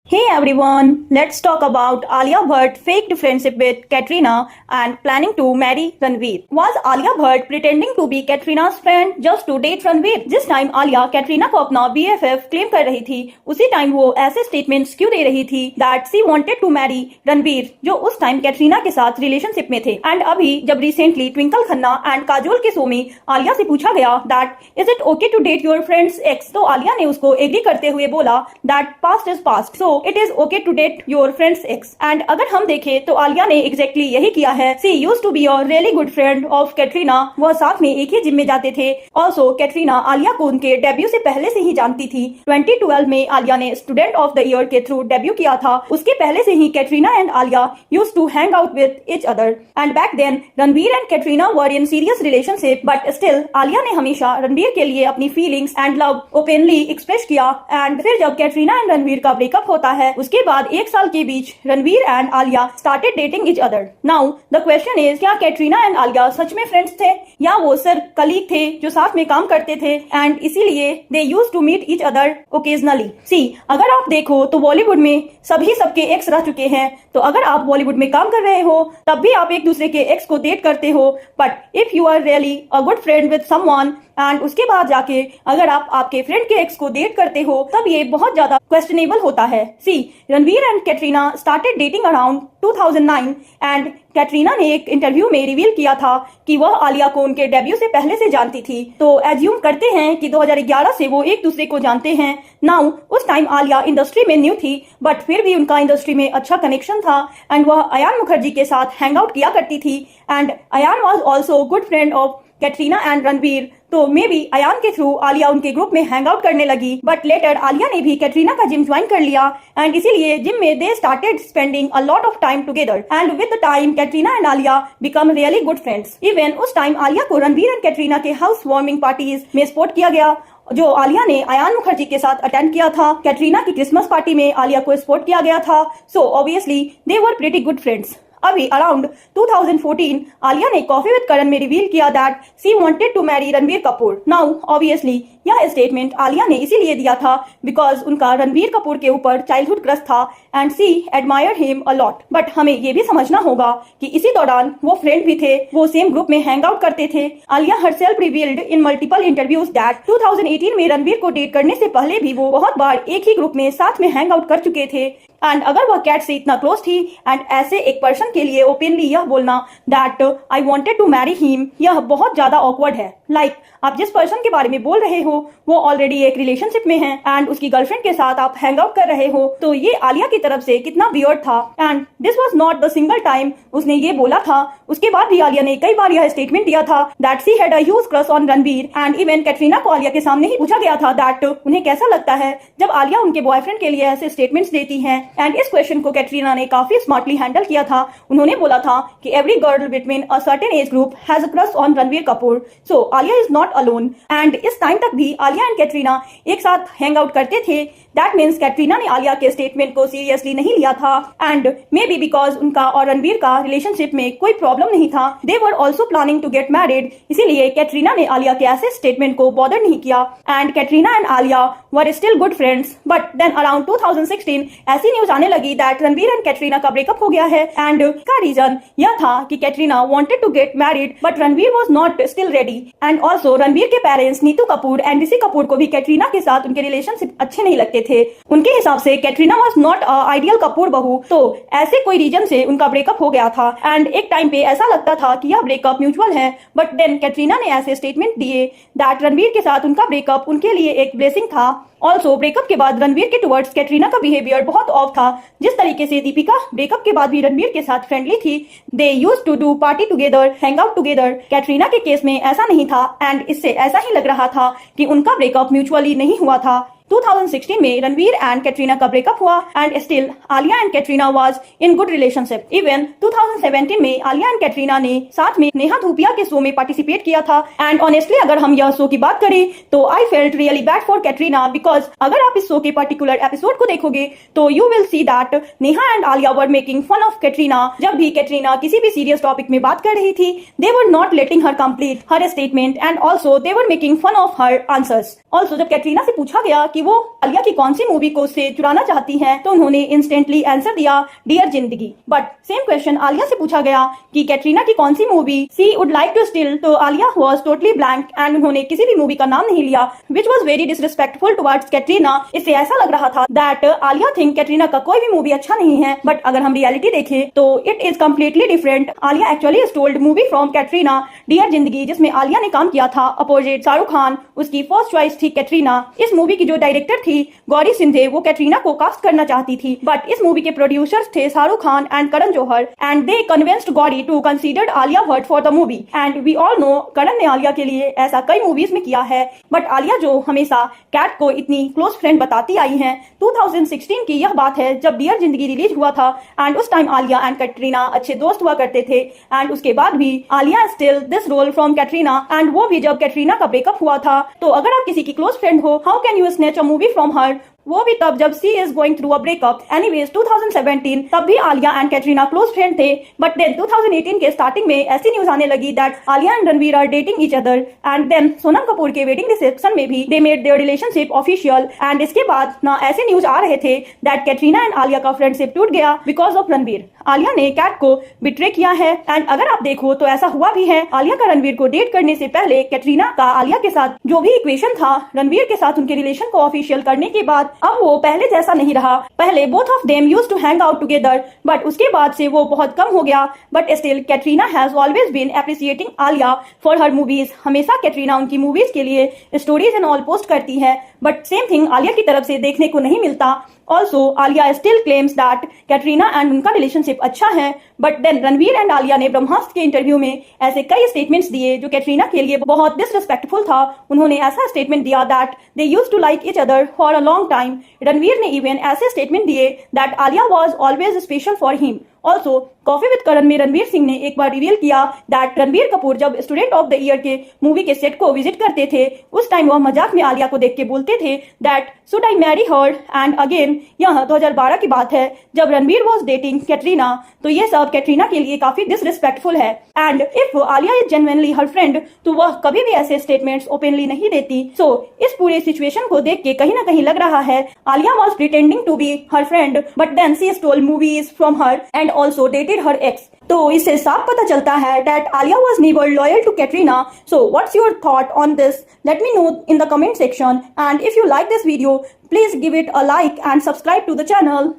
Hey everyone, let's talk about Alia Bhatt faked friendship with Katrina and planning to marry Ranveer. Was Alia Bhatt pretending to be Katrina's friend just to date Ranveer? जिस time Alia Katrina को अपना BFF claim कर रही थी, उसी time वो ऐसे statements क्यों दे रही थी that she wanted to marry Ranveer, जो उस टाइम कैटरीना के साथ रिलेशनशिप में थे। एंड अभी जब रिसेंटली ट्विंकल खन्ना एंड काजोल के शो में आलिया से पूछा गया that is it okay to date your friend's ex, तो आलिया ने उसको एग्री करते हुए बोला that past is past, so it is okay to date your friend's ex. And अगर हम देखें तो आलिया ने एग्जैक्टली यही किया है। She used to be a really good friend of Katrina, वह साथ में एक ही जिम में जाते थे। ऑल्सो कैटरीना आलिया को उनके डेब्यू से पहले से ही जानती थी। 2012 में आलिया ने स्टूडेंट ऑफ द ईयर के थ्रू डेब्यू किया था। उसके पहले से ही Katrina and Alia used to hang out with each other and back then Ranveer and Katrina were in serious relationship, but still Alia ने हमेशा रणवीर के लिए अपनी feelings and love openly express किया। एंड फिर जब कैटरीना एंड रणवीर का ब्रेकअप होता है, उसके बाद एक साल के बीच Ranveer and Alia started dating each other. Now the question is, क्या कैटरीना एंड आलिया सच में फ्रेंड्स थे या वो सिर्फ कलीग थे जो साथ में काम करते थे एंड इसीलिए they used to meet each other occasionally? See, अगर आप देखो तो बॉलीवुड में सभी सबके एक्स रह चुके हैं, तो अगर आप बॉलीवुड में काम कर रहे हो तब भी आप एक दूसरे के एक्स को डेट करते हो। But if you are really a good friend with someone and उसके बाद जाके अगर आप आपके फ्रेंड के एक्स को डेट करते हो, तब ये बहुत ज्यादा क्वेश्चनेबल होता है। See, Ranveer and Katrina started dating around 2009 and Katrina ने एक इंटरव्यू में रिवील किया था कि वह आलिया को उनके डेब्यू से पहले से जानती थी। तो एज्यूम करते हैं कि 2011 से वो एक दूसरे को जानते हैं। नाउ उस टाइम आलिया इंडस्ट्री में न्यू थी, बट फिर भी उनका इंडस्ट्री में अच्छा कनेक्शन था एंड वह अयान मुखर्जी के साथ हैंग आउट किया करती थी and Ayan was also good friend of Katrina and Ranveer. तो मे बी अयान के थ्रू आलिया उनके ग्रुप में हैंग आउट करने लगी, बट लेटर आलिया ने भी कैटरीना का जिम ज्वाइन कर लिया एंड इसीलिए जिम में they started spending a lot of time together and with the time Katrina and Alia become really good friends. Even उस टाइम आलिया को रणवीर एंड कैटरीना के हाउस वार्मिंग पार्टीज में सपोर्ट किया गया, जो आलिया ने अयान मुखर्जी के साथ अटेंड किया था। कैटरीना की क्रिसमस पार्टी में आलिया को सपोर्ट किया गया था। So obviously they were pretty good friends. अभी अराउंड 2014 आलिया ने कॉफी विद करण में रिवील किया that she wanted to marry Ranveer Kapoor. Now obviously यह स्टेटमेंट आलिया ने इसीलिए दिया था बिकॉज उनका रणवीर कपूर के ऊपर चाइल्डहुड क्रश था and she admired him a lot. But हमें ये भी समझना होगा कि इसी दौरान वो फ्रेंड भी थे, वो सेम ग्रुप में हैंग आउट करते थे। Alia herself revealed in multiple interviews that 2018 में रणवीर को डेट करने से पहले भी वो बहुत बार एक ही ग्रुप में साथ में हैंग आउट कर चुके थे। एंड अगर वह कैट से इतना क्लोज थी एंड ऐसे एक पर्सन के लिए ओपनली यह बोलना that I wanted to marry him, यह बहुत ज्यादा ऑकवर्ड है। लाइक आप जिस पर्सन के बारे में बोल रहे हो वो ऑलरेडी एक रिलेशनशिप में है एंड उसकी गर्लफ्रेंड के साथ आप हैंग आउट कर रहे हो, तो ये आलिया की तरफ से कितना वियर्ड था। And this was not the single time उसने ये बोला था, उसके बाद भी आलिया ने कई बार यह स्टेटमेंट दिया था that she had a huge crush on Ranveer and even Katrina को आलिया के सामने ही पूछा गया था दैट उन्हें कैसा लगता है जब आलिया उनके बॉयफ्रेंड के लिए ऐसे स्टेटमेंट्स देती है। एंड इस क्वेश्चन को कैटरीना ने काफी स्मार्टली हैंडल किया था। उन्होंने बोला था कि every girl between a certain age group has a crush on Ranveer Kapoor, so Alia is not alone. And इस टाइम तक भी आलिया एंड कैटरीना एक साथ हैंग आउट करते थे। दैट मीन्स कैटरीना ने आलिया के स्टेटमेंट को सीरियसली नहीं लिया था एंड मे बी बिकॉज उनका और रणवीर का रिलेशनशिप में कोई प्रॉब्लम नहीं था। They were also planning to get married, इसीलिए कैटरीना ने आलिया के ऐसे स्टेटमेंट को बॉदर नहीं किया and Katrina and Alia were still good friends. But then around 2016 ऐसी न्यूज आने लगी दैट रणवीर एंड कैटरीना का ब्रेकअप हो गया है एंड का रीजन यह था कि Katrina wanted to get married but Ranveer was not still ready. And also Ranveer के पेरेंट्स नीतू कपूर एंड ऋषि कपूर को भी कैटरीना के साथ उनके रिलेशनशिप अच्छे नहीं लगते थे। उनके हिसाब से Katrina was not a ideal Kapoor बहू, तो ऐसे कोई रीजन से उनका ब्रेकअप हो गया था एंड एक टाइम पे ऐसा लगता था कि यह ब्रेकअप म्यूचुअल है। बट देन कैटरीना ने ऐसे स्टेटमेंट दिए दैट रणवीर के साथ उनका ब्रेकअप उनके लिए एक ब्लेसिंग था। ऑल्सो ब्रेकअप के बाद रणवीर के टुवर्ड्स कैटरीना का बिहेवियर बहुत ऑफ था। जिस तरीके से दीपिका ब्रेकअप के बाद भी रणवीर के साथ फ्रेंडली थी, they used to do party together, hang out together. Katrina के केस में ऐसा नहीं था एंड इससे ऐसा ही लग रहा था कि उनका ब्रेकअप म्यूचुअली नहीं हुआ था। 2016 में रणवीर एंड कैटरीना का ब्रेकअप हुआ and still Alia and Katrina was in good relationship. Even 2017 में आलिया एंड कैटरीना ने साथ में नेहा धूपिया के शो में पार्टिसिपेट किया था एंड ऑनेस्टली अगर हम यह शो की बात करें तो I felt really bad for Katrina because अगर आप इस शो के पर्टिकुलर एपिसोड को देखोगे तो you will see that Neha and Alia were making fun of Katrina. जब भी कैटरीना किसी भी सीरियस टॉपिक में बात कर रही थी, they were not letting her complete her statement and also they were making fun of her answers. Also जब कैटरीना से पूछा गया कि वो आलिया की कौन सी मूवी को उससे चुराना चाहती हैं, तो उन्होंने इंस्टेंटली आंसर दिया dear Zindagi. But same question Alia से पूछा गया कि कैटरीना की कौन सी movie she would like to steal, तो Alia was totally blank and उन्होंने किसी भी मूवी का नाम नहीं लिया, which was very disrespectful towards Katrina. इससे ऐसा लग रहा था दैट आलिया थिंक कैटरीना का कोई भी मूवी अच्छा नहीं है, बट अगर हम रियलिटी देखें तो it is completely different. Alia actually stoled movie from Katrina dear Zindagi, जिसमें आलिया ने काम किया था अपोजिट शाहरुख खान। उसकी फर्स्ट चॉइस थी कैटरीना। इस मूवी की जो डायरेक्टर थी गौरी सिंधे, वो कैटरीना को कास्ट करना चाहती थी, बट इस मूवी के प्रोड्यूसर्स थे Shahrukh Khan and Karan Johar, and they convinced Gauri to considered Alia Bhatt for the movie. And we all know Karan ने आलिया के लिए ऐसा कई मूवीज में किया है, बट आलिया जो हमेशा कैट को इतनी क्लोज फ्रेंड बताती आई है, 2016 की यह बात है जब डियर जिंदगी रिलीज हुआ था, एंड उस टाइम आलिया एंड कैटरीना अच्छे दोस्त हुआ करते थे। एंड उसके बाद भी Alia still this role from Katrina, and वो भी जब कैटरीना का ब्रेकअप हुआ था। तो अगर आप किसी की क्लोज फ्रेंड हो, how can you snatch a movie from her, वो भी तब जब she is going through a breakup. Anyways 2017 तब भी Alia and Katrina close friend थे, बट देन 2018 के स्टार्टिंग में ऐसी न्यूज आने लगी that Alia and Ranveer are dating each other, and then Sonam Kapoor के वेडिंग रिसेप्शन में भी they made their relationship official. And इसके बाद ना ऐसे न्यूज आ रहे थे दैट कैटरीना एंड आलिया का फ्रेंडशिप टूट गया बिकॉज ऑफ रणवीर। आलिया ने कैट को बिट्रे किया है, एंड अगर आप देखो तो ऐसा हुआ भी है। आलिया का रणवीर को डेट करने से पहले कैटरीना का आलिया के साथ जो भी इक्वेशन था रणवीर के साथ उनके रिलेशन को ऑफिशियल करने के बाद, अब वो पहले जैसा नहीं रहा। पहले both of them used to hang out together, but उसके बाद से वो बहुत कम हो गया। But still Katrina has always been appreciating Alia for her movies. हमेशा कैटरीना उनकी मूवीज के लिए स्टोरीज एंड ऑल पोस्ट करती है, बट सेम थिंग आलिया की तरफ से देखने को नहीं मिलता। Also Alia still claims that Katrina and उनका रिलेशनशिप अच्छा है, but then Ranveer and Alia ने ब्रह्मास्त्र के इंटरव्यू में ऐसे कई स्टेटमेंट्स दिए जो कैटरीना के लिए बहुत डिसरिस्पेक्टफुल था। उन्होंने ऐसा स्टेटमेंट दिया that they used to like each other for a long time. Ranveer ने इवन ऐसे स्टेटमेंट दिए that Alia was always special for him. Also coffee with Karan में रणवीर सिंह ने एक बार रिवील किया दैट रणवीर कपूर जब स्टूडेंट ऑफ द ईयर के मूवी के सेट को विजिट करते थे, उस टाइम वह मजाक में आलिया को देख के बोलते थे that should I marry her. And again यह 2012 की बात है जब रणवीर वॉज डेटिंग कैटरीना, तो ये सब कैटरीना के लिए काफी डिसरिस्पेक्टफुल है। And if Alia is genuinely her friend, तो वह कभी भी ऐसे स्टेटमेंट्स ओपनली नहीं देती। सो इस पूरे सिचुएशन को देख के कहीं ना कहीं लग रहा है Alia was pretending to be her friend, but then she stole movies from her and also dated her ex। तो इससे साफ पता चलता है that Alia was never loyal to Katrina। So what's your thought on this? Let me know in the comment section, and if you like this video, please give it a like and subscribe to the channel।